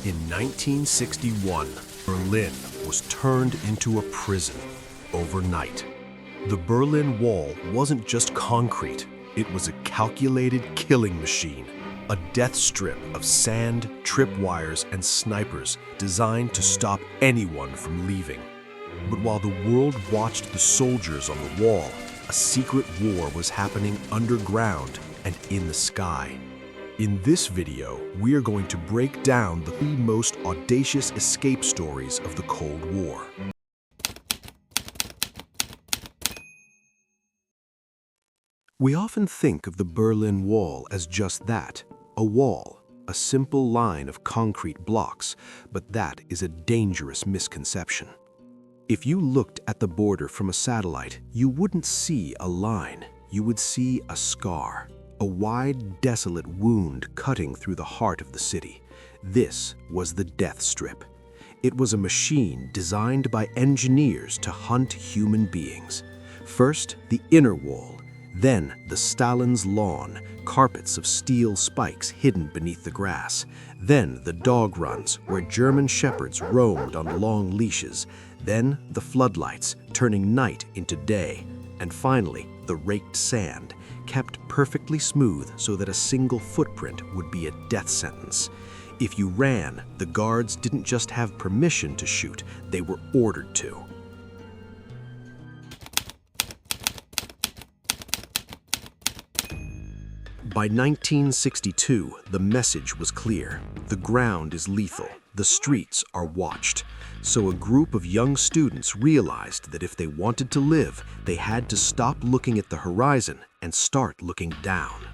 In 1961, Berlin was turned into a prison overnight. The Berlin Wall wasn't just concrete, it was a calculated killing machine, a death strip of sand, tripwires, and snipers designed to stop anyone from leaving. But while the world watched the soldiers on the wall, a secret war was happening underground and in the sky. In this video, we are going to break down the three most audacious escape stories of the Cold War. We often think of the Berlin Wall as just that, a wall, a simple line of concrete blocks, but that is a dangerous misconception. If you looked at the border from a satellite, you wouldn't see a line, you would see a scar. A wide, desolate wound cutting through the heart of the city. This was the death strip. It was a machine designed by engineers to hunt human beings. First, the inner wall, then the Stalin's lawn, carpets of steel spikes hidden beneath the grass, then the dog runs where German shepherds roamed on long leashes, then the floodlights turning night into day, and finally the raked sand, kept perfectly smooth so that a single footprint would be a death sentence. If you ran, the guards didn't just have permission to shoot, they were ordered to. By 1962, the message was clear. The ground is lethal. The streets are watched. So a group of young students realized that if they wanted to live, they had to stop looking at the horizon and start looking down.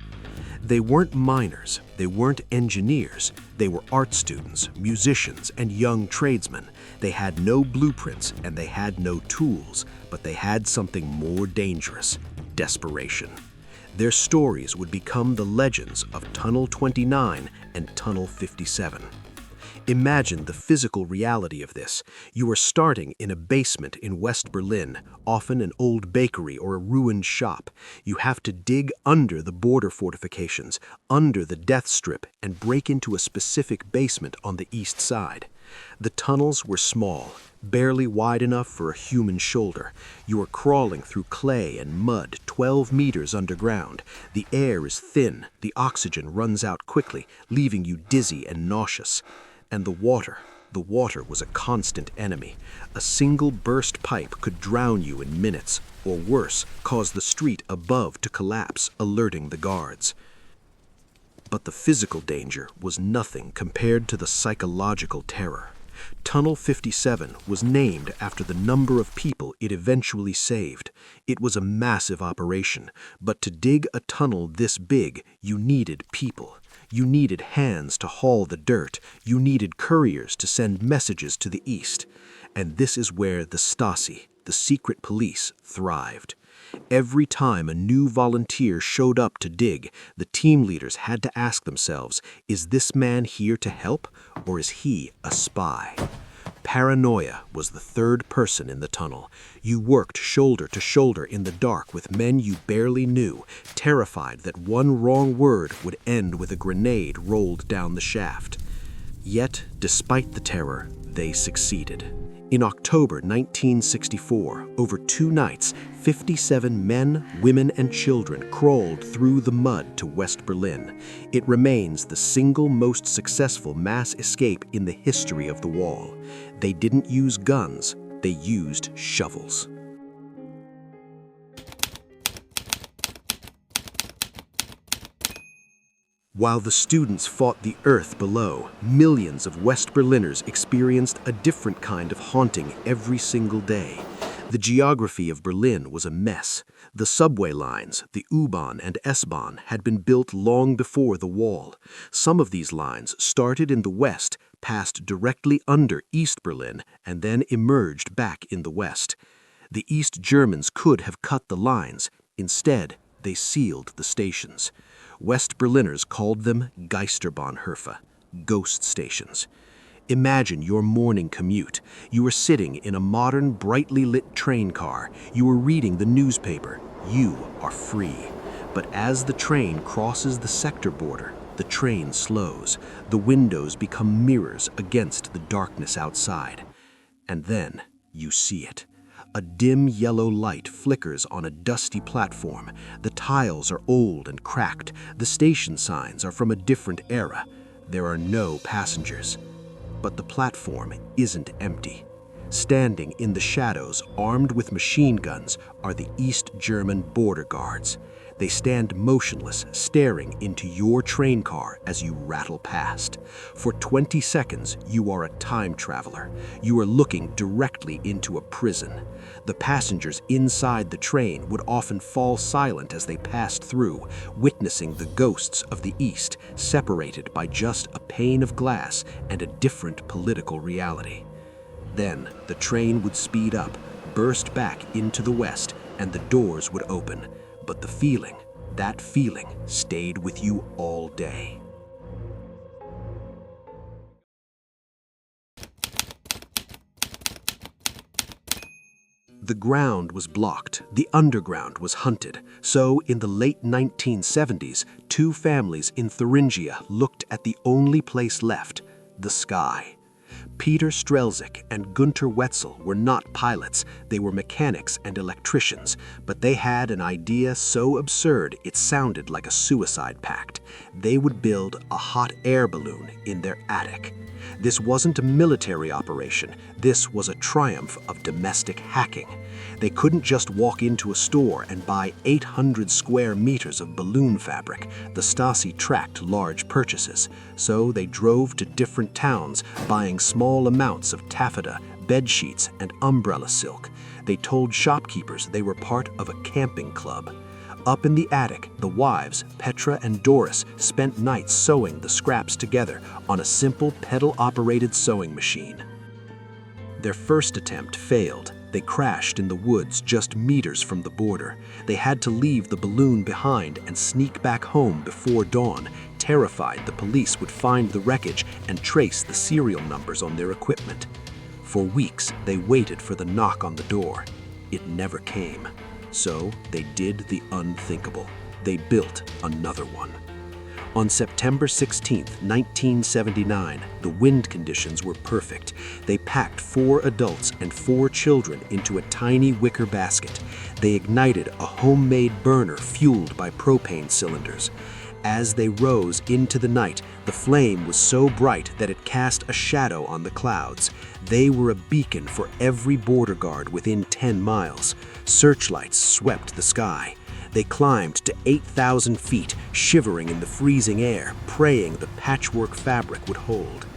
They weren't miners, they weren't engineers, they were art students, musicians, and young tradesmen. They had no blueprints and they had no tools, but they had something more dangerous: desperation. Their stories would become the legends of Tunnel 29 and Tunnel 57. Imagine the physical reality of this. You are starting in a basement in West Berlin, often an old bakery or a ruined shop. You have to dig under the border fortifications, under the death strip, and break into a specific basement on the east side. The tunnels were small, barely wide enough for a human shoulder. You are crawling through clay and mud 12 meters underground. The air is thin, the oxygen runs out quickly, leaving you dizzy and nauseous. And the water was a constant enemy. A single burst pipe could drown you in minutes, or worse, cause the street above to collapse, alerting the guards. But the physical danger was nothing compared to the psychological terror. Tunnel 57 was named after the number of people it eventually saved. It was a massive operation, but to dig a tunnel this big, you needed people. You needed hands to haul the dirt. You needed couriers to send messages to the east. And this is where the Stasi, the secret police, thrived. Every time a new volunteer showed up to dig, the team leaders had to ask themselves, is this man here to help, or is he a spy? Paranoia was the third person in the tunnel. You worked shoulder to shoulder in the dark with men you barely knew, terrified that one wrong word would end with a grenade rolled down the shaft. Yet, despite the terror, they succeeded. In October 1964, over 2 nights, 57 men, women, and children crawled through the mud to West Berlin. It remains the single most successful mass escape in the history of the wall. They didn't use guns, they used shovels. While the students fought the earth below, millions of West Berliners experienced a different kind of haunting every single day. The geography of Berlin was a mess. The subway lines, the U-Bahn and S-Bahn, had been built long before the wall. Some of these lines started in the west, passed directly under East Berlin, and then emerged back in the west. The East Germans could have cut the lines. Instead, they sealed the stations. West Berliners called them Geisterbahnhöfe, ghost stations. Imagine your morning commute. You are sitting in a modern, brightly lit train car. You are reading the newspaper. You are free. But as the train crosses the sector border, The train slows. The windows become mirrors against the darkness outside. And then you see it. A dim yellow light flickers on a dusty platform. The tiles are old and cracked. The station signs are from a different era. There are no passengers. But the platform isn't empty. Standing in the shadows, armed with machine guns, are the East German border guards. They stand motionless, staring into your train car as you rattle past. For 20 seconds, you are a time traveler. You are looking directly into a prison. The passengers inside the train would often fall silent as they passed through, witnessing the ghosts of the East, separated by just a pane of glass and a different political reality. Then the train would speed up, burst back into the West, and the doors would open. But that feeling stayed with you all day. The ground was blocked, the underground was hunted. So in the late 1970s, two families in Thuringia looked at the only place left, the sky. Peter Strelzyk and Günther Wetzel were not pilots, they were mechanics and electricians, but they had an idea so absurd it sounded like a suicide pact. They would build a hot air balloon in their attic. This wasn't a military operation, this was a triumph of domestic hacking. They couldn't just walk into a store and buy 800 square meters of balloon fabric. The Stasi tracked large purchases, so they drove to different towns, buying small amounts of taffeta, bed sheets, and umbrella silk. They told shopkeepers they were part of a camping club. Up in the attic, the wives, Petra and Doris, spent nights sewing the scraps together on a simple pedal-operated sewing machine. Their first attempt failed. They crashed in the woods just meters from the border. They had to leave the balloon behind and sneak back home before dawn, terrified the police would find the wreckage and trace the serial numbers on their equipment. For weeks, they waited for the knock on the door. It never came. So they did the unthinkable. They built another one. On September 16, 1979, the wind conditions were perfect. They packed 4 adults and 4 children into a tiny wicker basket. They ignited a homemade burner fueled by propane cylinders. As they rose into the night, the flame was so bright that it cast a shadow on the clouds. They were a beacon for every border guard within 10 miles. Searchlights swept the sky. They climbed to 8,000 feet, shivering in the freezing air, praying the patchwork fabric would hold.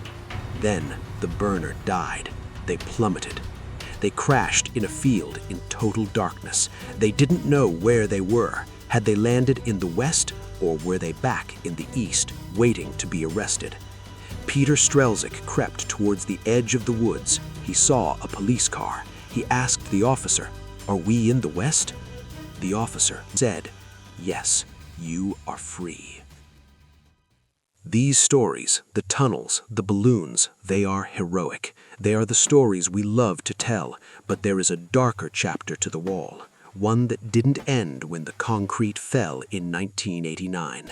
Then the burner died. They plummeted. They crashed in a field in total darkness. They didn't know where they were. Had they landed in the west, or were they back in the east, waiting to be arrested? Peter Strelzyk crept towards the edge of the woods. He saw a police car. He asked the officer, "Are we in the west?" The officer said, "Yes, you are free." These stories, the tunnels, the balloons, they are heroic. They are the stories we love to tell, but there is a darker chapter to the wall. One that didn't end when the concrete fell in 1989.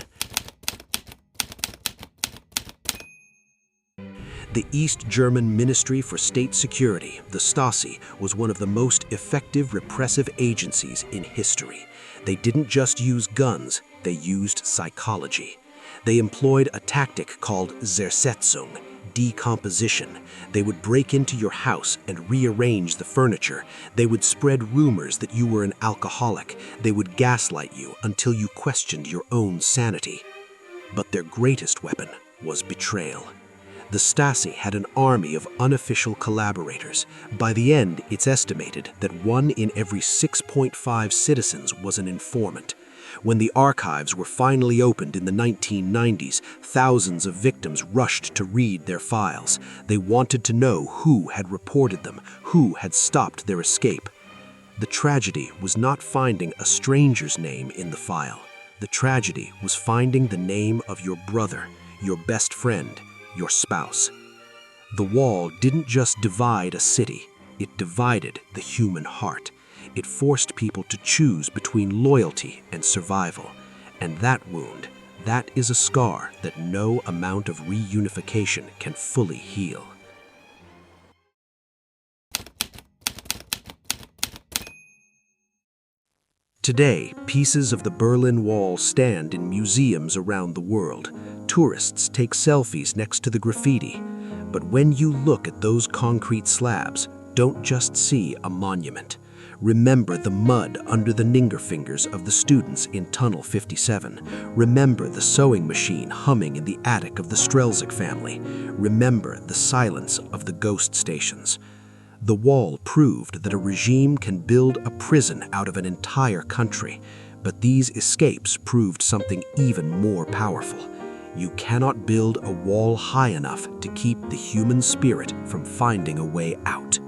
The East German Ministry for State Security, the Stasi, was one of the most effective repressive agencies in history. They didn't just use guns, they used psychology. They employed a tactic called Zersetzung, decomposition. They would break into your house and rearrange the furniture. They would spread rumors that you were an alcoholic. They would gaslight you until you questioned your own sanity. But their greatest weapon was betrayal. The Stasi had an army of unofficial collaborators. By the end, it's estimated that 1 in every 6.5 citizens was an informant. When the archives were finally opened in the 1990s, thousands of victims rushed to read their files. They wanted to know who had reported them, who had stopped their escape. The tragedy was not finding a stranger's name in the file. The tragedy was finding the name of your brother, your best friend, your spouse. The wall didn't just divide a city, it divided the human heart. It forced people to choose between loyalty and survival. And that wound, That is a scar that no amount of reunification can fully heal. Today, pieces of the Berlin Wall stand in museums around the world. Tourists take selfies next to the graffiti. But when you look at those concrete slabs, don't just see a monument. Remember the mud under the finger fingers of the students in Tunnel 57. Remember the sewing machine humming in the attic of the Strelzyk family. Remember the silence of the ghost stations. The wall proved that a regime can build a prison out of an entire country, but these escapes proved something even more powerful. You cannot build a wall high enough to keep the human spirit from finding a way out.